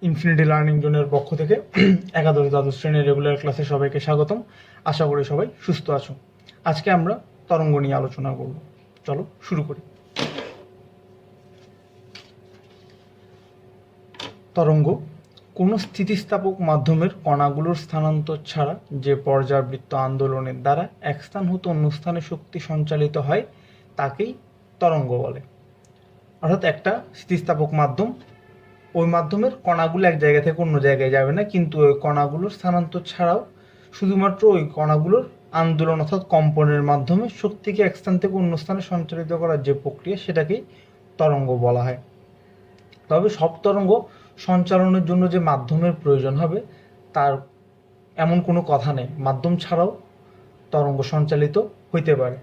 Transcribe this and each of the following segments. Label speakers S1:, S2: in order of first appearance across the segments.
S1: Infinity learning জোনের পক্ষ থেকে একাদশ দ্বাদশ শ্রেণীর রেগুলার ক্লাসে সবাইকে স্বাগতম। আশা করি সবাই সুস্থ আছো। আজকে আমরা তরঙ্গ নিয়ে আলোচনা করব। চলো শুরু করি। তরঙ্গ কোনো স্থিতিস্থাপক মাধ্যমের কণাগুলোর স্থানান্তর ছাড়া যে পর্যাবৃত্ত আন্দোলনের দ্বারা এক স্থান হতে অন্য স্থানে শক্তি সঞ্চালিত হয় তাকেই তরঙ্গ বলে। অর্থাৎ একটা স্থিতিস্থাপক মাধ্যম, ওই মাধ্যমের কণাগুলো এক জায়গা থেকে অন্য জায়গায় যাবে না, কিন্তু ওই কণাগুলোর স্থানান্তর ছাড়াও শুধুমাত্র ওই কণাগুলোর আন্দোলন অর্থাৎ কম্পনের মাধ্যমে শক্তিকে এক স্থান থেকে অন্য স্থানে সঞ্চালিত করার যে প্রক্রিয়া সেটাকেই তরঙ্গ বলা হয়। তবে সব তরঙ্গ সঞ্চালনের জন্য যে মাধ্যমের প্রয়োজন হবে তার এমন কোনো কথা নেই। মাধ্যম ছাড়াও তরঙ্গ সঞ্চালিত হইতে পারে।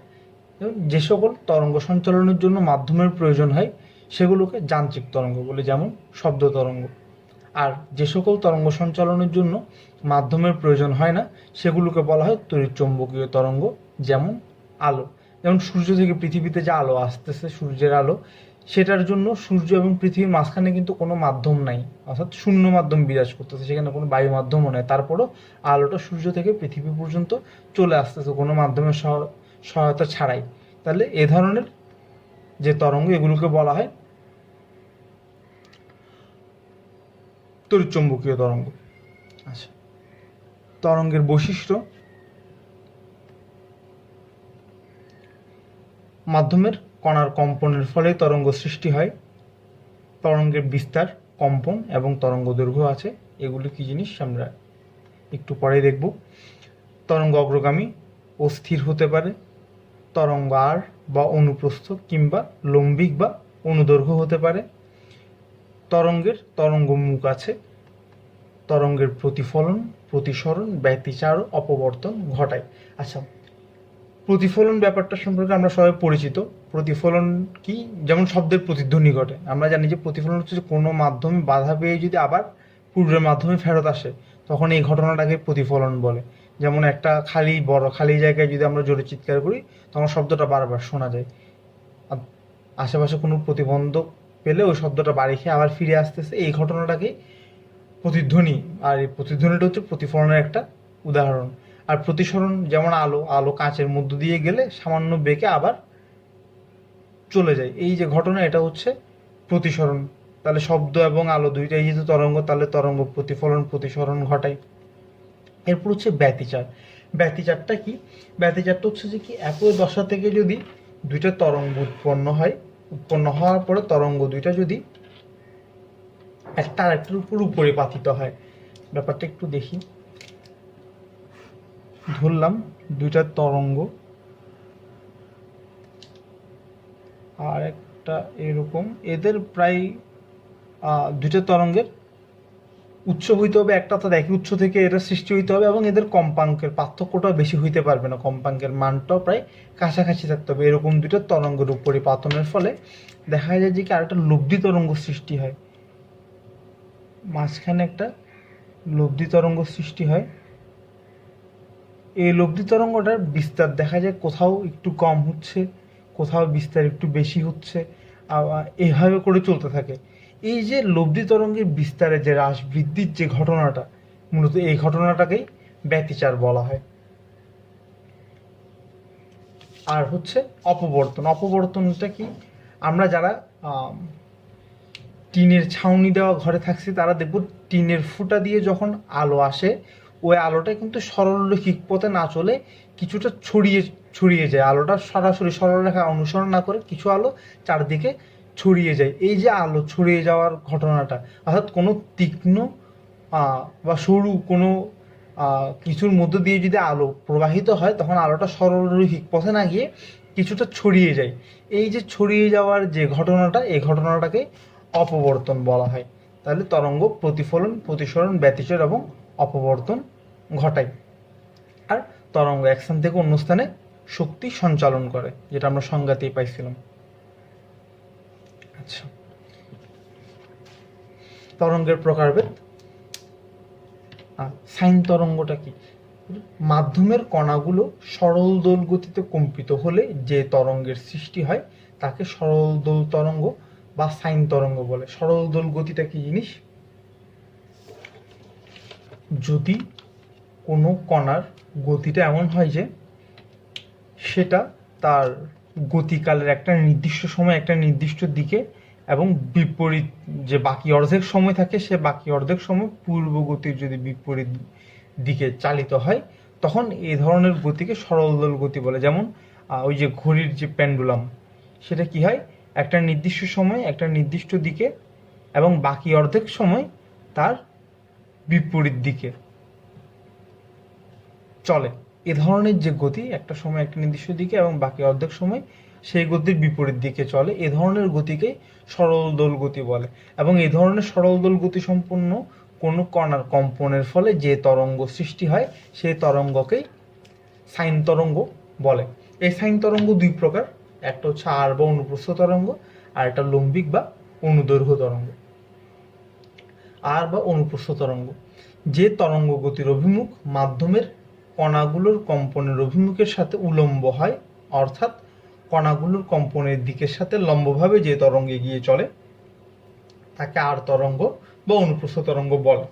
S1: যে সকল তরঙ্গ সঞ্চালনের জন্য মাধ্যমের প্রয়োজন হয় সেগুলোকে যান্ত্রিক তরঙ্গ বলে, যেমন শব্দ তরঙ্গ। আর যে সকল তরঙ্গ সঞ্চালনের জন্য মাধ্যমের প্রয়োজন হয় না সেগুলোকে বলা হয় তড়িৎচুম্বকীয় তরঙ্গ, যেমন আলো। যেমন সূর্য থেকে পৃথিবীতে যে আলো আসতেছে, সূর্যের আলো, সেটার জন্য সূর্য এবং পৃথিবীর মাঝখানে কিন্তু কোনো মাধ্যম নাই, অর্থাৎ শূন্য মাধ্যম বিরাজ করতেছে, সেখানে কোনো বায়ু মাধ্যমও নেই। তারপরও আলোটা সূর্য থেকে পৃথিবী পর্যন্ত চলে আসতেছে কোনো মাধ্যমের সহায়তা ছাড়াই। তাহলে এ ধরনের যে তরঙ্গ এগুলোকে বলা হয় তড়িৎচুম্বকীয় তরঙ্গ। আচ্ছা, তরঙ্গের বৈশিষ্ট্য: মাধ্যমের কণার কম্পনের ফলে তরঙ্গ সৃষ্টি হয়। তরঙ্গের বিস্তার, কম্পন এবং তরঙ্গ দৈর্ঘ্য আছে। এগুলো কি জিনিস আমরা একটু পরে দেখব। তরঙ্গ অগ্রগামী ও স্থির হতে পারে। তরঙ্গ আর বা অনুপ্রস্থ কিংবা লম্বিক বা অনুদৈর্ঘ্য হতে পারে। তরঙ্গের তরঙ্গ মুখ আছে। তরঙ্গের প্রতিফলন, প্রতিসরণ, ব্যতিচার ও অপবর্তন ঘটায়। আচ্ছা, প্রতিফলন ব্যাপারটা সম্পর্কে আমরা সবাই পরিচিত। প্রতিফলন কি? যেমন শব্দের প্রতিধ্বনি ঘটে। আমরা জানি যে প্রতিফলন হচ্ছে যে কোনো মাধ্যমে বাধা পেয়ে যদি আবার পূর্বের মাধ্যমে ফেরত আসে তখন এই ঘটনাটাকে প্রতিফলন বলে। যেমন একটা বড় খালি জায়গায় যদি আমরা জোরে চিৎকার করি তখন শব্দটা বারবার শোনা যায়। আশেপাশে কোনো প্রতিবন্ধক পেলে ওই শব্দটা বাড়ি খেয়ে আবার ফিরে আসতেছে, এই ঘটনাটাকে প্রতিধ্বনি। আর এই প্রতিধ্বনিটা হচ্ছে প্রতিফলনের একটা উদাহরণ। আর প্রতিসরণ যেমন আলো কাঁচের মধ্য দিয়ে গেলে সামান্য বেঁকে আবার চলে যায়, এই যে ঘটনা, এটা হচ্ছে প্রতিসরণ। তাহলে শব্দ এবং আলো দুইটাই যেহেতু তরঙ্গ, তাহলে তরঙ্গ প্রতিফলন প্রতিসরণ ঘটায়। এরপর হচ্ছে ব্যতিচার। ব্যতিচারটা কি? ব্যতিচারটা হচ্ছে যে কি, একই দশা থেকে যদি দুইটা তরঙ্গ উৎপন্ন হওয়ার পরে তরঙ্গ দুইটা যদি একটা আরেকটার উপর পরিপাতিত হয়। ব্যাপারটা একটু দেখি। ধরলাম দুইটা তরঙ্গ আর একটা এরকম, এদের প্রায় দুইটা তরঙ্গের উৎস হইতে হবে একটা, অর্থাৎ একই উৎস থেকে এরা সৃষ্টি হইতে হবে এবং এদের কম্পাঙ্কের পার্থক্যটাও বেশি হইতে পারবে না, কম্পাঙ্কের মানটাও প্রায় কাছাকাছি থাকতে হবে। এরকম দুইটা তরঙ্গের পরিপাতনের ফলে দেখা যায় যে কি আরেকটা লব্ধি তরঙ্গ সৃষ্টি হয়, মাঝখানে একটা লব্ধি তরঙ্গ সৃষ্টি হয়। এই লব্ধি তরঙ্গটার বিস্তার দেখা যায় কোথাও একটু কম হচ্ছে, কোথাও বিস্তার একটু বেশি হচ্ছে, এইভাবে করে চলতে থাকে। এই যে লব্ধি তরঙ্গের বিস্তারে যে হ্রাস বৃদ্ধির যে ঘটনাটা, মূলত এই ঘটনাটাকেই ব্যতিচার বলা হয়। আর হচ্ছে অপবর্তন। অপবর্তনটা কি? আমরা যারা টিনের ছাউনি দেওয়া ঘরে থাকছি তারা দেখব টিনের ফুটা দিয়ে যখন আলো আসে ওই আলোটা কিন্তু সরলরৈখিক পথে না চলে কিছুটা ছড়িয়ে যায়। আলোটা সরাসরি সরলরেখা অনুসরণ না করে কিছু আলো চারদিকে ছড়িয়ে যায়। এই যে আলো ছড়িয়ে যাওয়ার ঘটনাটা, অর্থাৎ কোনো তীক্ষ্ণ বা সরু কোনো কিছুর মধ্য দিয়ে যদি আলো প্রবাহিত হয় তখন আলোটা সরলরৈখিক পথে না গিয়ে কিছুটা ছড়িয়ে যায়। এই যে ছড়িয়ে যাওয়ার যে ঘটনাটা, এই ঘটনাটাকে অপবর্তন বলা হয়। তাহলে তরঙ্গ প্রতিফলন, প্রতিসরণ, ব্যতিচার এবং অপবর্তন ঘটায়। আর তরঙ্গ এক স্থান থেকে অন্য স্থানে শক্তি সঞ্চালন করে, যেটা আমরা সংজ্ঞাতেই পাইছিলাম। আচ্ছা, তরঙ্গের প্রকারভেদ। সাইন তরঙ্গটা কি? মাধ্যমের কণাগুলো সরল দোল গতিতে কম্পিত হলে যে তরঙ্গের সৃষ্টি হয় তাকে সরল দোল তরঙ্গ বা সাইন তরঙ্গ বলে। সরল দোল গতিটা কি জিনিস? যদি কোনো কণার গতিটা এমন হয় যে সেটা তার গতিকালের একটা নির্দিষ্ট সময় একটা নির্দিষ্ট দিকে এবং বিপরীত যে বাকি অর্ধেক সময় থাকে সে বাকি অর্ধেক সময় পূর্ব গতির যদি বিপরীত দিকে চালিত হয় তখন এই ধরনের গতিকে সরল দোল গতি বলে। যেমন ওই যে ঘড়ির যে পেন্ডুলাম, সেটা কি হয়, একটা নির্দিষ্ট সময় একটা নির্দিষ্ট দিকে এবং বাকি অর্ধেক সময় তার বিপরীত দিকে চলে। এ ধরনের যে গতি একটা সময় একটা নির্দিষ্ট দিকে এবং বাকি অর্ধেক সময় সেই গতির বিপরীত দিকে চলে, এ ধরনের গতিকে সরল দোল গতি বলে। এবং এই ধরনের সরল দোল গতি সম্পন্ন কোনো কণার কম্পনের ফলে যে তরঙ্গ সৃষ্টি হয় সেই তরঙ্গকেই সাইন তরঙ্গ বলে। এই সাইন তরঙ্গ দুই প্রকার, একটা হচ্ছে আর বা অনুপ্রস্থ তরঙ্গ, আর একটা লম্বিক বা অনুদৈর্ঘ্য তরঙ্গ। আর বা অনুপ্রস্থ তরঙ্গ যে তরঙ্গ গতির অভিমুখ মাধ্যমের কণাগুলোর কম্পনের অভিমুখের সাথে উলম্ব হয়, অর্থাৎ কণাগুলোর কম্পনের দিকের সাথে লম্বভাবে যে তরঙ্গ এগিয়ে চলে তাকে আর তরঙ্গ বা অনুপ্রস্থ তরঙ্গ বলে।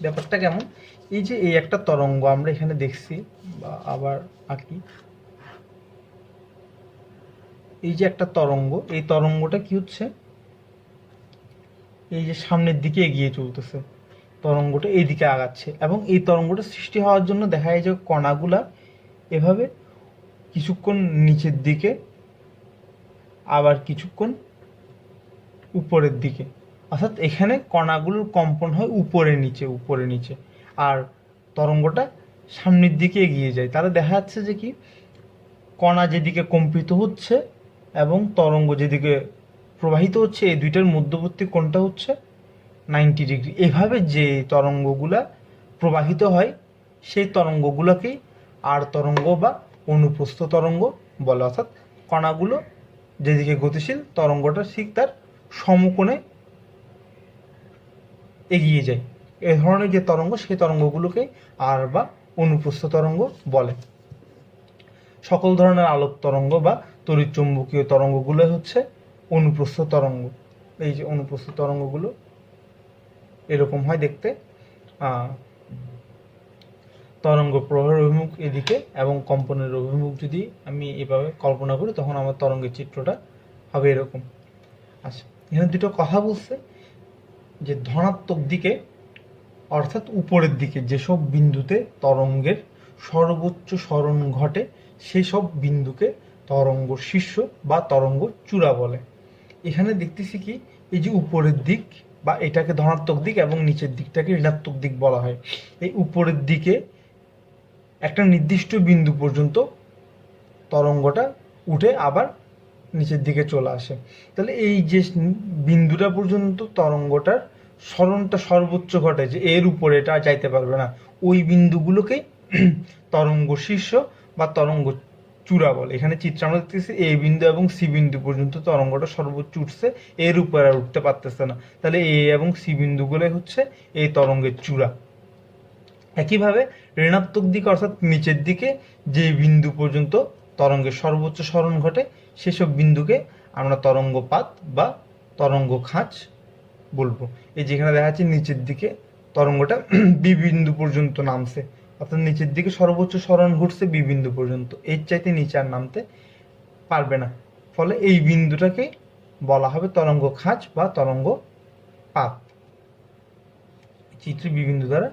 S1: ব্যাপারটা কেমন, এই যে এই একটা তরঙ্গ আমরা এখানে দেখছি বা আবার আঁকি, এই যে একটা তরঙ্গ, এই তরঙ্গটা কি হচ্ছে, এই যে সামনের দিকে এগিয়ে চলতেছে, তরঙ্গটা এই দিকে আগাচ্ছে এবং এই তরঙ্গটা সৃষ্টি হওয়ার জন্য দেখা যায় যে কণাগুলা এভাবে কিছুক্ষণ নিচের দিকে আবার কিছুক্ষণ উপরের দিকে, অর্থাৎ এখানে কণাগুলোর কম্পন হয় উপরে নিচে উপরে নিচে, আর তরঙ্গটা সামনের দিকে এগিয়ে যায়। তাহলে দেখা যাচ্ছে যে কি কণা যেদিকে কম্পিত হচ্ছে এবং তরঙ্গ যেদিকে প্রবাহিত হচ্ছে এই দুইটার মধ্যবর্তী কোণটা হচ্ছে 90 ডিগ্রি। এভাবে যে তরঙ্গগুলা প্রবাহিত হয় সেই তরঙ্গগুলোকেই আর তরঙ্গ বা অনুপ্রস্থ তরঙ্গ বলে। অর্থাৎ কণাগুলো যেদিকে গতিশীল তরঙ্গটা ঠিক তার সমকোণে এগিয়ে যায়, এ ধরনের যে তরঙ্গ সেই তরঙ্গগুলোকে আর বা অনুপ্রস্থ তরঙ্গ বলে। সকল ধরনের আলোক তরঙ্গ বা তড়িৎ চুম্বকীয় তরঙ্গগুলো হচ্ছে অনুপ্রস্থ তরঙ্গ। এই যে অনুপ্রস্থ তরঙ্গগুলো এরকম হয় দেখতে, তরঙ্গ প্রবাহের অভিমুখ এদিকে এবং কম্পনের অভিমুখ যদি আমি এভাবে কল্পনা করি তখন আমার তরঙ্গের চিত্রটা হবে এরকম। আচ্ছা, এখানে দুটো কথা বলছে যে ধনাত্মক দিকে অর্থাৎ উপরের দিকে যেসব বিন্দুতে তরঙ্গের সর্বোচ্চ সরণ ঘটে সেই সব বিন্দুকে তরঙ্গ শীর্ষ বা তরঙ্গ চূড়া বলে। এখানে দেখতেছি কি এই যে উপরের দিক বা এটাকে ধনাত্মক দিক এবং নিচের দিকটাকে ঋণাত্মক দিক বলা হয়। এই উপরের দিকে একটা নির্দিষ্ট বিন্দু পর্যন্ত তরঙ্গটা উঠে আবার নিচের দিকে চলে আসে। তাহলে এই যে বিন্দুটা পর্যন্ত তরঙ্গটার সরণটা সর্বোচ্চ ঘটে, যে এর উপরে এটা যাইতে পারবে না, ওই বিন্দুগুলোকে তরঙ্গ শীর্ষ বা তরঙ্গ চূড়া বলে। এখানে চিত্র আমরা দেখতেছি এ বিন্দু এবং সি বিন্দু পর্যন্ত তরঙ্গটা সর্বোচ্চ উঠছে, এর উপরে আর উঠতে পারতেছে না, তাহলে এ এবং সি বিন্দুগুলো হচ্ছে এই তরঙ্গের চূড়া। একইভাবে ঋণাত্মক দিক অর্থাৎ নিচের দিকে যে বিন্দু পর্যন্ত তরঙ্গের সর্বোচ্চ সরণ ঘটে সেসব বিন্দুকে আমরা তরঙ্গপাত বা তরঙ্গ খাঁজ বলবো। এই যেখানে দেখা যাচ্ছে নিচের দিকে তরঙ্গটা বি বিন্দু পর্যন্ত নামছে, অর্থাৎ নিচের দিকে সর্বোচ্চ সরণ ঘটছে বি বিন্দু পর্যন্ত, এর চাইতে নিচে আর নামতে পারবে না, ফলে এই বিন্দুটাকে বলা হবে তরঙ্গ খাঁজ বা তরঙ্গ পাত। চিত্রে বি বিন্দু দ্বারা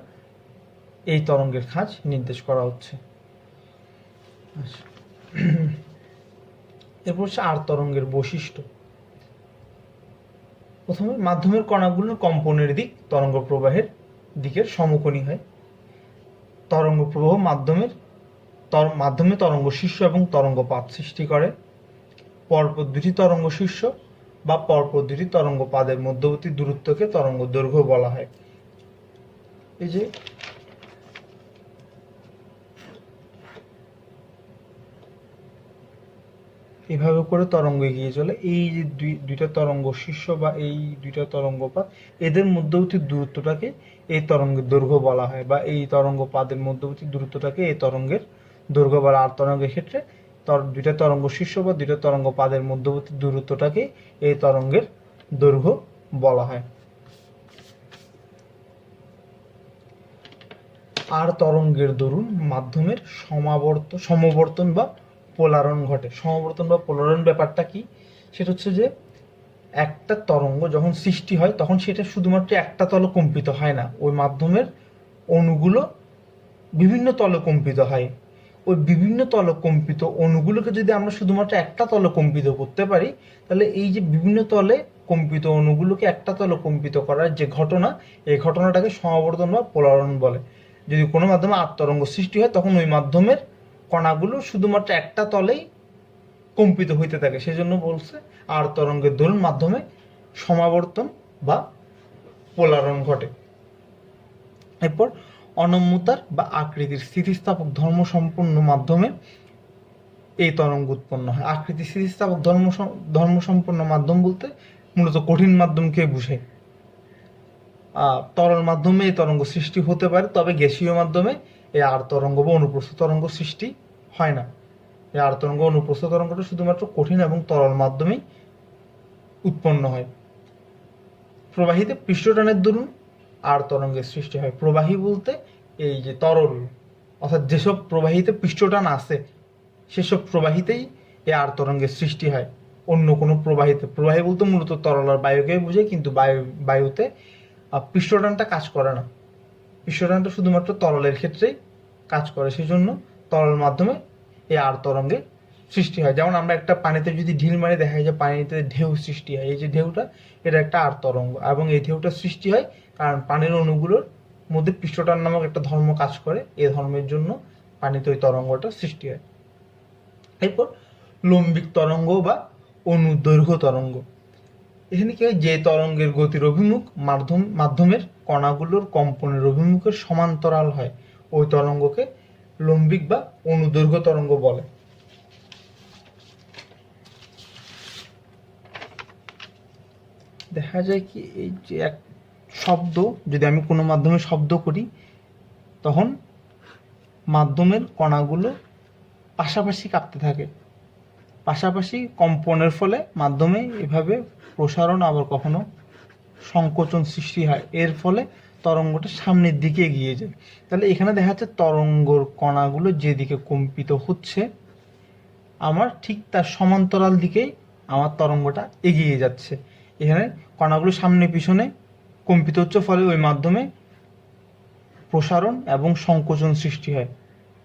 S1: এই তরঙ্গের খাঁজ নির্দেশ করা হচ্ছে। এরপর হচ্ছে আর তরঙ্গের বৈশিষ্ট্য। প্রথমে মাধ্যমের কণাগুলোর কম্পনের দিক তরঙ্গ প্রবাহের দিকের সমকোণী হয়। তরঙ্গ প্রবাহ মাধ্যমে তরঙ্গ শীর্ষ এবং তরঙ্গপাত সৃষ্টি করে। পরপর দুটি তরঙ্গ শীর্ষ বা পরপর দুটি তরঙ্গপাদের মধ্যবর্তী দূরত্বকে তরঙ্গ দৈর্ঘ্য বলা হয়। এই যে এভাবে করে তরঙ্গ এগিয়ে চলে, এই যে দুইটা তরঙ্গ শীর্ষ বা এই দুইটা তরঙ্গপাত এদের মধ্যবর্তী দূরত্বটাকে এই তরঙ্গের দৈর্ঘ্য বলা হয়, বা এই তরঙ্গপাদের মধ্যবর্তী দূরত্বটাকে এই তরঙ্গের দৈর্ঘ্য বলা। আর তরঙ্গের ক্ষেত্রে দুইটা তরঙ্গ শীর্ষ বা দুইটা তরঙ্গপাদের মধ্যবর্তী দূরত্বটাকে এই তরঙ্গের দৈর্ঘ্য বলা হয়। আর তরঙ্গের দরুন মাধ্যমের সমবর্তন বা পোলারণ ঘটে। সমবর্তন বা পোলারণ ব্যাপারটা কি? সেটা হচ্ছে যে একটা তরঙ্গ যখন সৃষ্টি হয় তখন সেটা শুধুমাত্র একটা তলে কম্পিত হয় না, ওই মাধ্যমের অণুগুলো বিভিন্ন তলে কম্পিত হয়। ওই বিভিন্ন তলে কম্পিত অণুগুলোকে যদি আমরা শুধুমাত্র একটা তলে কম্পিত করতে পারি, তাহলে এই যে বিভিন্ন তলে কম্পিত অণুগুলোকে একটা তলে কম্পিত করার যে ঘটনা, এই ঘটনাটাকে সমাবর্তন বা পোলারণ বলে। যদি কোনো মাধ্যমে আত্মতরঙ্গ সৃষ্টি হয় তখন ওই মাধ্যমের কণাগুলো শুধুমাত্র একটা তলেই কম্পিত হইতে থাকে, সেজন্য বলছে আর তরঙ্গের দরুন মাধ্যমে সমাবর্তন বা পোলারণ ঘটে। এরপর অনম্যতার বা আকৃতির স্থিতিস্থাপক ধর্ম সম্পন্ন মাধ্যমে এই তরঙ্গ উৎপন্ন হয়। আকৃতি স্থিতিস্থাপক ধর্ম সম্পন্ন মাধ্যম বলতে মূলত কঠিন মাধ্যমকে বোঝায়। তরল মাধ্যমে এই তরঙ্গ সৃষ্টি হতে পারে, তবে গ্যাসীয় মাধ্যমে এই আর তরঙ্গ বা অনুপ্রস্থ তরঙ্গ সৃষ্টি হয় না। এই আর তরঙ্গ অনুপ্রস্থ তরঙ্গটা শুধুমাত্র কঠিন এবং তরল মাধ্যমেই উৎপন্ন হয়। প্রবাহীতে পৃষ্ঠটানের দরুন আর তরঙ্গের সৃষ্টি হয়। প্রবাহী বলতে এই যে তরল, অর্থাৎ যেসব প্রবাহীতে পৃষ্ঠটান আছে সেসব প্রবাহীতেই এই আর তরঙ্গের সৃষ্টি হয়। অন্য কোনো প্রবাহীতে, প্রবাহী বলতে মূলত তরল আর বায়ুকে বোঝায়, কিন্তু বায়ুতে পৃষ্ঠটানটা কাজ করে না। পৃষ্ঠটানটা শুধুমাত্র তরলের ক্ষেত্রেই কাজ করে, সেই জন্য তরল মাধ্যমে এই আর তরঙ্গে সৃষ্টি হয়। যেমন আমরা একটা পানিতে যদি ঢিল মারি দেখা যায় যে পানিতে ঢেউ সৃষ্টি হয়। এই যে ঢেউটা, এটা একটা আর তরঙ্গ, এবং এই ঢেউটা সৃষ্টি হয় কারণ পানির অণুগুলোর মধ্যে পৃষ্ঠটান নামক একটা ধর্ম কাজ করে। এই ধর্মের জন্য পানিতে ওই তরঙ্গটা সৃষ্টি হয়। এরপর লম্বিক তরঙ্গ বা অনুদৈর্ঘ্য তরঙ্গ। এখানে কি হয়, যে তরঙ্গের গতির অভিমুখ মাধ্যমের কণাগুলোর কম্পনের অভিমুখের সমান্তরাল হয় ওই তরঙ্গকে লম্বিক বা অনুদৈর্ঘ্য তরঙ্গ বলে। দেখা যায় কি, এই যে এক শব্দ, যদি আমি কোনো মাধ্যমে শব্দ করি তখন মাধ্যমের কণাগুলো পাশাপাশি কাঁপতে থাকে। পাশাপাশি কম্পনের ফলে মাধ্যমে এভাবে প্রসারণ আবার কখনো সংকোচন সৃষ্টি হয়, এর ফলে তরঙ্গটা সামনের দিকে এগিয়ে যায়। তাহলে এখানে দেখা যাচ্ছে তরঙ্গর কণাগুলো যেদিকে কম্পিত হচ্ছে আমার ঠিক তার সমান্তরাল দিকেই আমার তরঙ্গটা এগিয়ে যাচ্ছে। এখানে কণাগুলো সামনে পিছনে কম্পিত হচ্ছে, ফলে ওই মাধ্যমে প্রসারণ এবং সংকোচন সৃষ্টি হয়।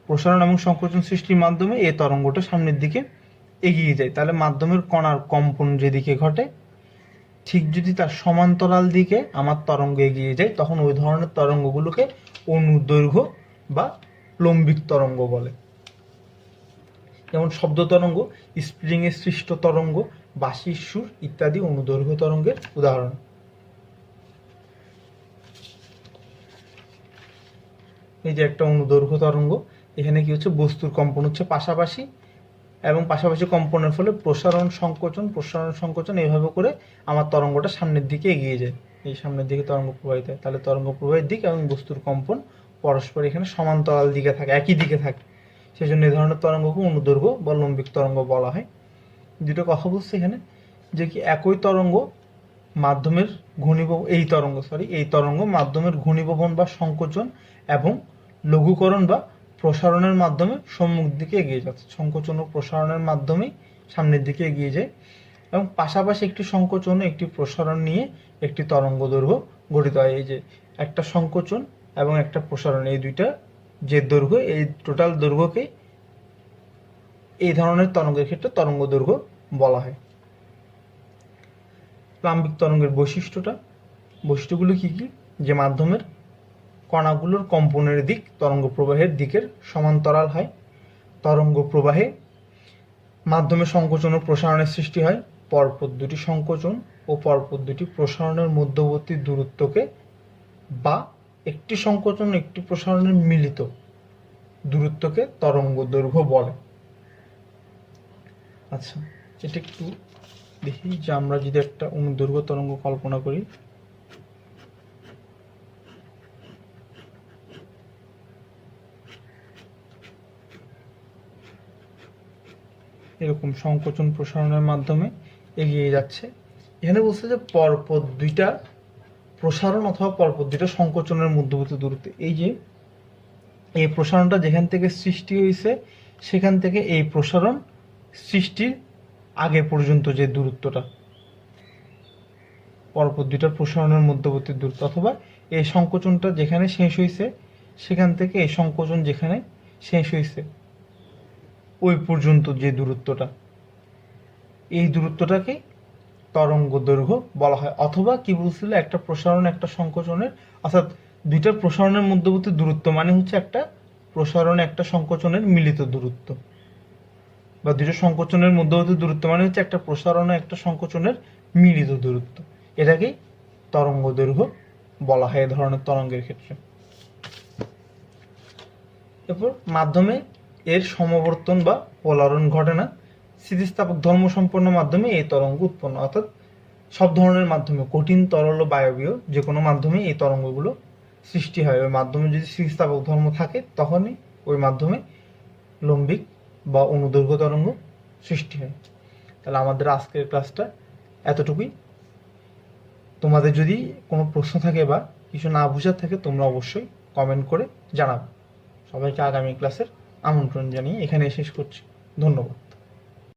S1: প্রসারণ এবং সংকোচন সৃষ্টির মাধ্যমে এই তরঙ্গটা সামনের দিকে এগিয়ে যায়। তাহলে মাধ্যমের কণার কম্পন যেদিকে ঘটে ঠিক যদি তার সমান্তরাল দিকে আমার তরঙ্গ এগিয়ে যায়, তখন ওই ধরনের তরঙ্গগুলোকে অনুদৈর্ঘ্য বা লম্বিক তরঙ্গ বলে। যেমন শব্দ তরঙ্গ, স্প্রিংয়ে সৃষ্ট তরঙ্গ, বাঁশির সুর ইত্যাদি অনুদৈর্ঘ্য তরঙ্গের উদাহরণ। এই যে একটা অনুদৈর্ঘ্য তরঙ্গ, এখানে কি হচ্ছে, বস্তুর কম্পন হচ্ছে পাশাপাশি, এবং পাশাপাশি কম্পনের ফলে প্রসারণ সংকোচন এইভাবে করে আমার তরঙ্গটা সামনের দিকে এগিয়ে যায়। এই সামনের দিকে তরঙ্গ প্রবাহিত হয়, তাহলে তরঙ্গ প্রবাহের দিক এবং বস্তুর কম্পন পরস্পর এখানে সমান্তরাল দিকে থাকে, একই দিকে থাকে। সেই জন্য এই ধরনের তরঙ্গকে অনুদৈর্ঘ্য বা লম্বিক তরঙ্গ বলা হয়। দুটো কথা বলছে এখানে, যে কি একই তরঙ্গ মাধ্যমের এই তরঙ্গ মাধ্যমের ঘনীভবন বা সংকোচন এবং লঘুকরণ বা প্রসারণের মাধ্যমে সম্মুখ দিকে এগিয়ে যাচ্ছে। সংকোচন ও প্রসারণের মাধ্যমেই সামনের দিকে এগিয়ে যায়, এবং পাশাপাশি একটি সংকোচন ও একটি প্রসারণ নিয়ে একটি তরঙ্গ দৈর্ঘ্য গঠিত হয়। এই যে একটা সংকোচন এবং একটা প্রসারণ, এই দুইটা যে দৈর্ঘ্য, এই টোটাল দৈর্ঘ্যকে এই ধরনের তরঙ্গের ক্ষেত্রে তরঙ্গ দৈর্ঘ্য বলা হয়। প্লাম্বিক তরঙ্গের বৈশিষ্ট্যগুলো কি কি? যে মাধ্যমের কণাগুলোর কম্পনের দিক তরঙ্গ প্রবাহের দিকের সমান্তরাল হয়। তরঙ্গ প্রবাহে মাধ্যমে সংকোচন ও প্রসারণের সৃষ্টি হয়। পরপর দুটি সংকোচন ও পরপর দুটি প্রসারণের মধ্যবর্তী দূরত্বকে বা একটি সংকোচন ও একটি প্রসারণের মিলিত দূরত্বকে তরঙ্গ দৈর্ঘ্য বলে। আচ্ছা, এটা একটু দেখি যে আমরা যদি একটা অনুদৈর্ঘ্য তরঙ্গ কল্পনা করি, এরকম সংকোচন প্রসারণের মাধ্যমে এগিয়ে যাচ্ছে। এখানে বলছে যে পরপর দুইটা প্রসারণ অথবা পরপর দুইটা সংকোচনের মধ্যবর্তী দূরত্ব। এই যে এই প্রসারণটা যেখান থেকে সৃষ্টি হয়েছে সেখান থেকে এই প্রসারণ সৃষ্টির আগে পর্যন্ত যে দূরত্বটা, পরপর দুইটার প্রসারণের মধ্যবর্তী দূরত্ব, অথবা এই সংকোচনটা যেখানে শেষ হয়েছে সেখান থেকে এই সংকোচন যেখানে শেষ হয়েছে ওই পর্যন্ত যে দূরত্বটা, এই দূরত্বটাকে তরঙ্গ দৈর্ঘ্য বলা হয়। অথবা কি বলছিল, একটা প্রসারণ একটা সংকোচনের, অর্থাৎ দুইটার প্রসারণের মধ্যবর্তী দূরত্ব মানে হচ্ছে একটা প্রসারণ একটা সংকোচনের মিলিত দূরত্ব, বা দুইটা সংকোচনের মধ্যবর্তী দূরত্ব মানে হচ্ছে একটা প্রসারণ একটা সংকোচনের মিলিত দূরত্ব। এটাকেই তরঙ্গ দৈর্ঘ্য বলা হয় এ ধরনের তরঙ্গের ক্ষেত্রে। এরপর মাধ্যমে এর সমবর্তন বা পোলারণ ঘটে না। স্থিতিস্থাপক ধর্মসম্পন্ন মাধ্যমে এই তরঙ্গ উৎপন্ন, অর্থাৎ সব ধরনের মাধ্যমে, কঠিন তরল ও বায়বীয় যে কোনো মাধ্যমে এই তরঙ্গগুলো সৃষ্টি হয়। ওই মাধ্যমে যদি স্থিতিস্থাপক ধর্ম থাকে তখনই ওই মাধ্যমে লম্বিক বা অনুদৈর্ঘ্য তরঙ্গ সৃষ্টি হয়। তাহলে আমাদের আজকের ক্লাসটা এতটুকুই। তোমাদের যদি কোনো প্রশ্ন থাকে বা কিছু না বোঝার থাকে তোমরা অবশ্যই কমেন্ট করে জানাবে। সবাইকে আগামী ক্লাসের আমন্ত্রণ জানিয়ে এখানে শেষ করছি। ধন্যবাদ।